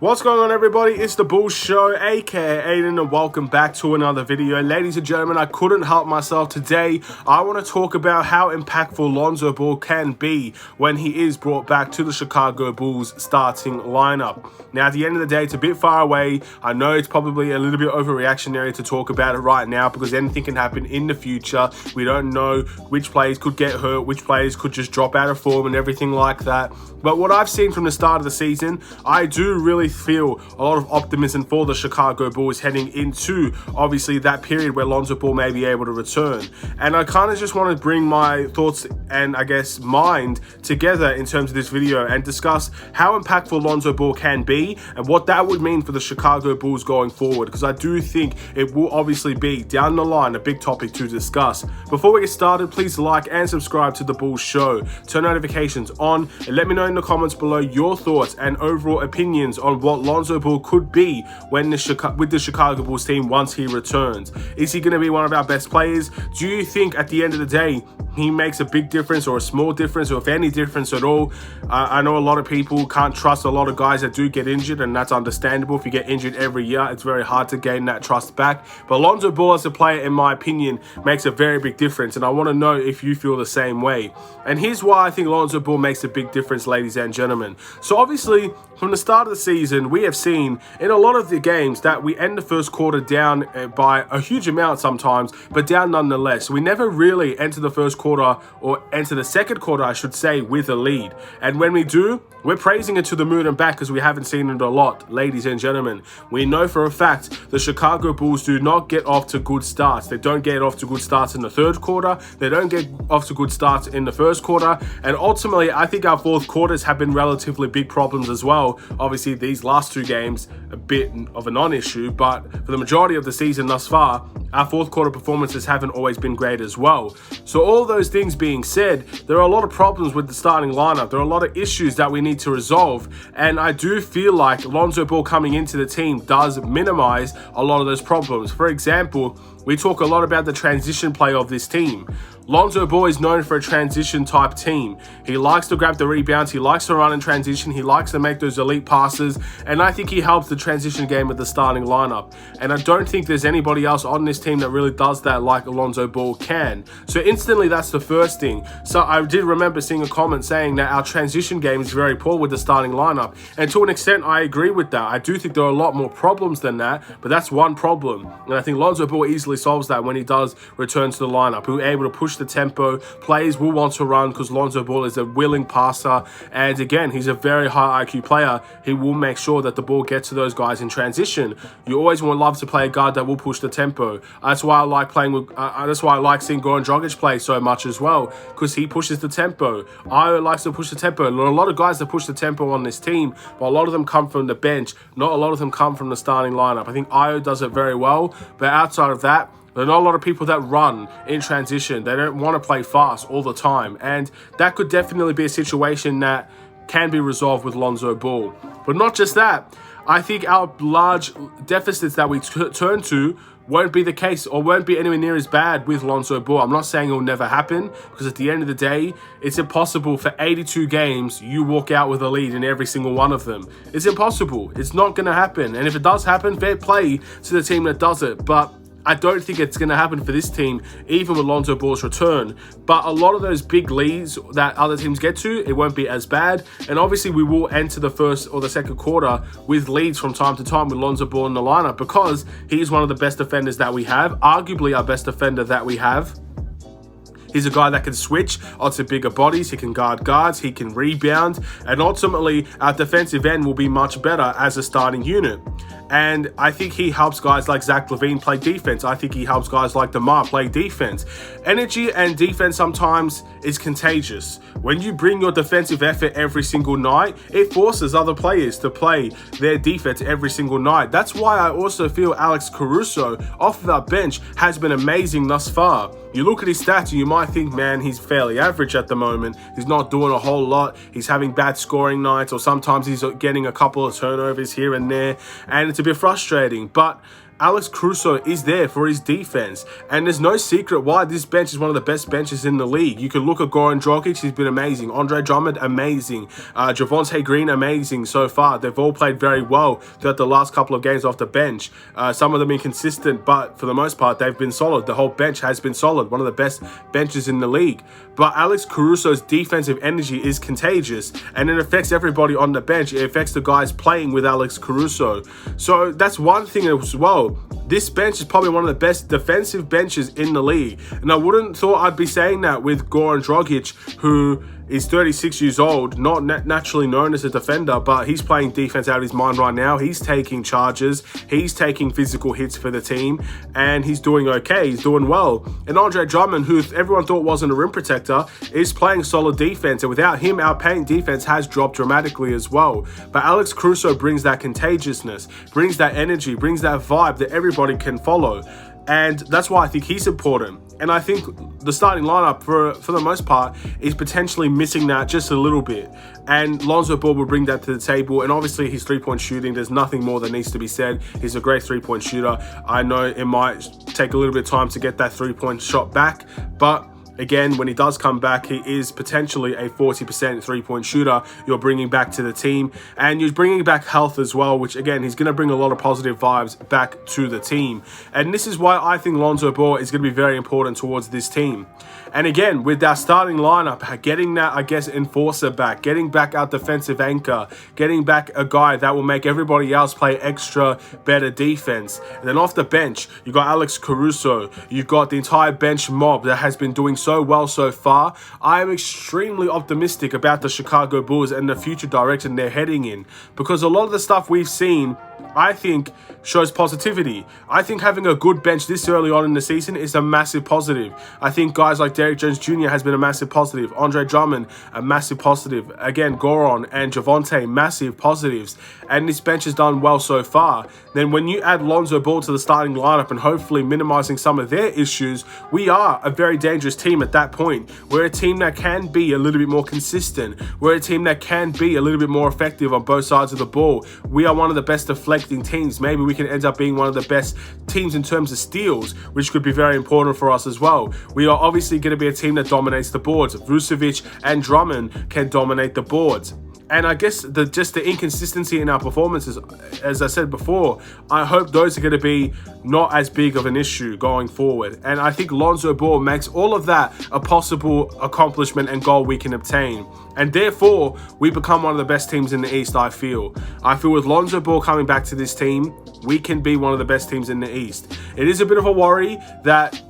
What's going on, everybody? It's the Bull Show, aka Aiden, and welcome back to another video. Ladies and gentlemen, I couldn't help myself today. I want to talk about how impactful Lonzo Ball can be when he is brought back to the Chicago Bulls starting lineup. Now, at the end of the day, it's a bit far away. I know it's probably a little bit overreactionary to talk about it right now because anything can happen in the future. We don't know which players could get hurt, which players could just drop out of form and everything like that. But what I've seen from the start of the season, I do really feel a lot of optimism for the Chicago Bulls heading into, obviously, that period where Lonzo Ball may be able to return. And I kind of just want to bring my thoughts and, I guess, mind together in terms of this video and discuss how impactful Lonzo Ball can be and what that would mean for the Chicago Bulls going forward, because I do think it will obviously be, down the line, a big topic to discuss. Before we get started, please like and subscribe to the Bulls Show. Turn notifications on and let me know in the comments below your thoughts and overall opinions on what Lonzo Ball could be when with the Chicago Bulls team once he returns. Is he going to be one of our best players? Do you think at the end of the day he makes a big difference or a small difference, or if any difference at all? I know a lot of people can't trust a lot of guys that do get injured, and that's understandable. If you get injured every year, it's very hard to gain that trust back. But Lonzo Ball as a player, in my opinion, makes a very big difference, and I want to know if you feel the same way. And here's why I think Lonzo Ball makes a big difference, ladies and gentlemen. So obviously, from the start of the season, we have seen in a lot of the games that we end the first quarter down by a huge amount sometimes, but down nonetheless. We never really enter the first quarter, or enter the second quarter, I should say, with a lead. And when we do, we're praising it to the moon and back because we haven't seen it a lot, ladies and gentlemen. We know for a fact the Chicago Bulls do not get off to good starts. They don't get off to good starts in the third quarter. They don't get off to good starts in the first quarter. And ultimately, I think our fourth quarters have been relatively big problems as well. Obviously, these last two games, a bit of a non-issue, but for the majority of the season thus far, our fourth quarter performances haven't always been great as well. So all those things being said, there are a lot of problems with the starting lineup. There are a lot of issues that we need to resolve. And I do feel like Lonzo Ball coming into the team does minimize a lot of those problems. For example, we talk a lot about the transition play of this team. Lonzo Ball is known for a transition type team. He likes to grab the rebounds, he likes to run in transition, he likes to make those elite passes, and I think he helps the transition game with the starting lineup. And I don't think there's anybody else on this team that really does that like Lonzo Ball can. So instantly, that's the first thing. So I did remember seeing a comment saying that our transition game is very poor with the starting lineup. And to an extent, I agree with that. I do think there are a lot more problems than that, but that's one problem. And I think Lonzo Ball easily solves that when he does return to the lineup. He'll be able to push the tempo. Players will want to run because Lonzo Ball is a willing passer, and again, he's a very high IQ player. He will make sure that the ball gets to those guys in transition. You always want love to play a guard that will push the tempo. That's why I like playing with. That's why I like seeing Goran Dragic play so much as well, because he pushes the tempo. Io likes to push the tempo. There are a lot of guys that push the tempo on this team, but a lot of them come from the bench. Not a lot of them come from the starting lineup. I think Io does it very well, but outside of that, there are not a lot of people that run in transition. They don't want to play fast all the time. And that could definitely be a situation that can be resolved with Lonzo Ball. But not just that. I think our large deficits that we turn to won't be the case, or won't be anywhere near as bad with Lonzo Ball. I'm not saying it'll never happen, because at the end of the day, it's impossible for 82 games you walk out with a lead in every single one of them. It's impossible. It's not going to happen. And if it does happen, fair play to the team that does it. But I don't think it's going to happen for this team, even with Lonzo Ball's return. But a lot of those big leads that other teams get to, it won't be as bad. And obviously, we will enter the first or the second quarter with leads from time to time with Lonzo Ball in the lineup, because he's one of the best defenders that we have, arguably our best defender that we have. He's a guy that can switch onto bigger bodies, he can guard guards, he can rebound, and ultimately our defensive end will be much better as a starting unit. And I think he helps guys like Zach LaVine play defense. I think he helps guys like DeMar play defense. Energy and defense sometimes is contagious. When you bring your defensive effort every single night, it forces other players to play their defense every single night. That's why I also feel Alex Caruso off of our bench has been amazing thus far. You look at his stats and you might think, man, he's fairly average at the moment. He's not doing a whole lot. He's having bad scoring nights, or sometimes he's getting a couple of turnovers here and there, and it's a bit frustrating. But Alex Caruso is there for his defense. And there's no secret why this bench is one of the best benches in the league. You can look at Goran Dragic, he's been amazing. Andre Drummond, amazing. Javonte Green, amazing so far. They've all played very well throughout the last couple of games off the bench. Some of them inconsistent, but for the most part, they've been solid. The whole bench has been solid. One of the best benches in the league. But Alex Caruso's defensive energy is contagious, and it affects everybody on the bench. It affects the guys playing with Alex Caruso. So that's one thing as well. This bench is probably one of the best defensive benches in the league. And I wouldn't thought I'd be saying that with Goran Dragic, who is 36 years old, not naturally known as a defender, but he's playing defense out of his mind right now. He's taking charges, he's taking physical hits for the team, and he's doing okay, he's doing well. And Andre Drummond, who everyone thought wasn't a rim protector, is playing solid defense, and without him, our paint defense has dropped dramatically as well. But Alex Caruso brings that contagiousness, brings that energy, brings that vibe that everybody can follow. And that's why I think he's important. And I think the starting lineup, for the most part, is potentially missing that just a little bit. And Lonzo Ball will bring that to the table. And obviously, his three-point shooting, there's nothing more that needs to be said. He's a great three-point shooter. I know it might take a little bit of time to get that three-point shot back, but again, when he does come back, he is potentially a 40% three-point shooter you're bringing back to the team. And you're bringing back health as well, which, again, he's going to bring a lot of positive vibes back to the team. And this is why I think Lonzo Ball is going to be very important towards this team. And again, with our starting lineup, getting that, I guess, enforcer back, getting back our defensive anchor, getting back a guy that will make everybody else play extra better defense. And then off the bench, you got Alex Caruso. You've got the entire bench mob that has been doing so well so far. I am extremely optimistic about the Chicago Bulls and the future direction they're heading in, because a lot of the stuff we've seen, I think, shows positivity. I think having a good bench this early on in the season is a massive positive. I think guys like Derrick Jones Jr. has been a massive positive. Andre Drummond, a massive positive. Again, Goran and Javonte, massive positives. And this bench has done well so far. Then when you add Lonzo Ball to the starting lineup and hopefully minimizing some of their issues, we are a very dangerous team at that point. We're a team that can be a little bit more consistent. We're a team that can be a little bit more effective on both sides of the ball. We are one of the best deflecting teams. Maybe we can end up being one of the best teams in terms of steals, which could be very important for us as well. We are obviously going to be a team that dominates the boards. Vucevic and Drummond can dominate the boards. And I guess just the inconsistency in our performances, as I said before, I hope those are going to be not as big of an issue going forward. And I think Lonzo Ball makes all of that a possible accomplishment and goal we can obtain. And therefore, we become one of the best teams in the East, I feel. I feel with Lonzo Ball coming back to this team, we can be one of the best teams in the East. It is a bit of a worry that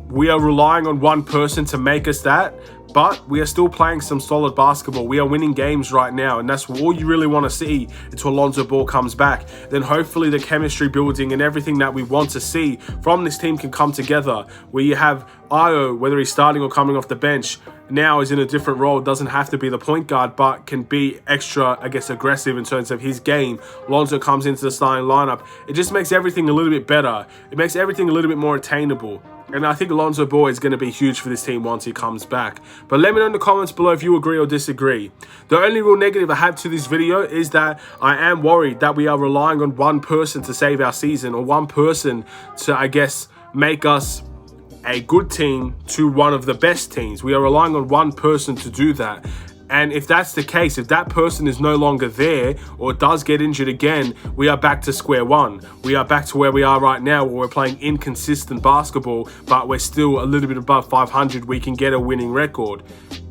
we are relying on one person to make us that, but we are still playing some solid basketball. We are winning games right now, and that's all you really want to see until Lonzo Ball comes back. Then hopefully the chemistry building and everything that we want to see from this team can come together, where you have Io, whether he's starting or coming off the bench, now is in a different role. Doesn't have to be the point guard, but can be extra, I guess, aggressive in terms of his game. Lonzo comes into the starting lineup. It just makes everything a little bit better. It makes everything a little bit more attainable. And I think Lonzo Ball is going to be huge for this team once he comes back. But let me know in the comments below if you agree or disagree. The only real negative I have to this video is that I am worried that we are relying on one person to save our season, or one person to, I guess, make us a good team to one of the best teams. We are relying on one person to do that. And if that's the case, if that person is no longer there or does get injured again, we are back to square one. We are back to where we are right now, where we're playing inconsistent basketball, but we're still a little bit above 500. We can get a winning record.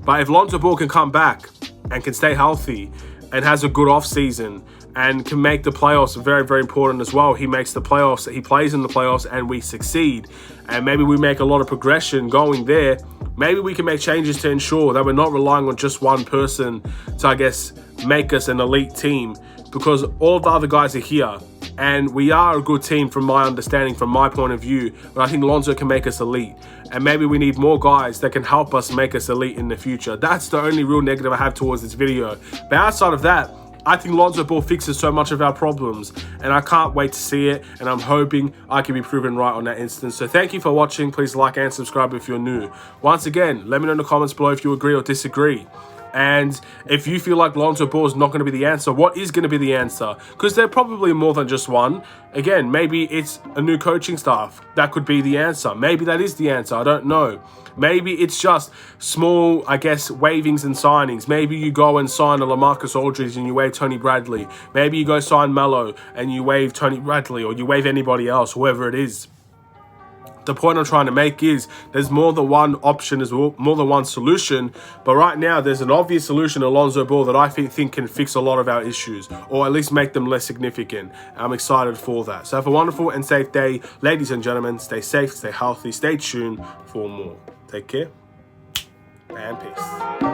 But if Lonzo Ball can come back and can stay healthy and has a good off season and can make the playoffs very, very important as well. He makes the playoffs, he plays in the playoffs, and we succeed. And maybe we make a lot of progression going there. Maybe we can make changes to ensure that we're not relying on just one person to, I guess, make us an elite team, because all the other guys are here. And we are a good team from my understanding, from my point of view. But I think Lonzo can make us elite. And maybe we need more guys that can help us make us elite in the future. That's the only real negative I have towards this video. But outside of that, I think Lonzo Ball fixes so much of our problems, and I can't wait to see it, and I'm hoping I can be proven right on that instance. So thank you for watching. Please like and subscribe if you're new. Once again, let me know in the comments below if you agree or disagree. And if you feel like Lonzo Ball is not going to be the answer, what is going to be the answer? Because they're probably more than just one. Again, maybe it's a new coaching staff. That could be the answer. Maybe that is the answer. I don't know. Maybe it's just small, I guess, waivings and signings. Maybe you go and sign a LaMarcus Aldridge and you waive Tony Bradley. Maybe you go sign Melo and you waive Tony Bradley, or you waive anybody else, whoever it is. The point I'm trying to make is there's more than one option, there's more than one solution. But right now, there's an obvious solution to Lonzo Ball that I think can fix a lot of our issues, or at least make them less significant. I'm excited for that. So have a wonderful and safe day. Ladies and gentlemen, stay safe, stay healthy, stay tuned for more. Take care and peace.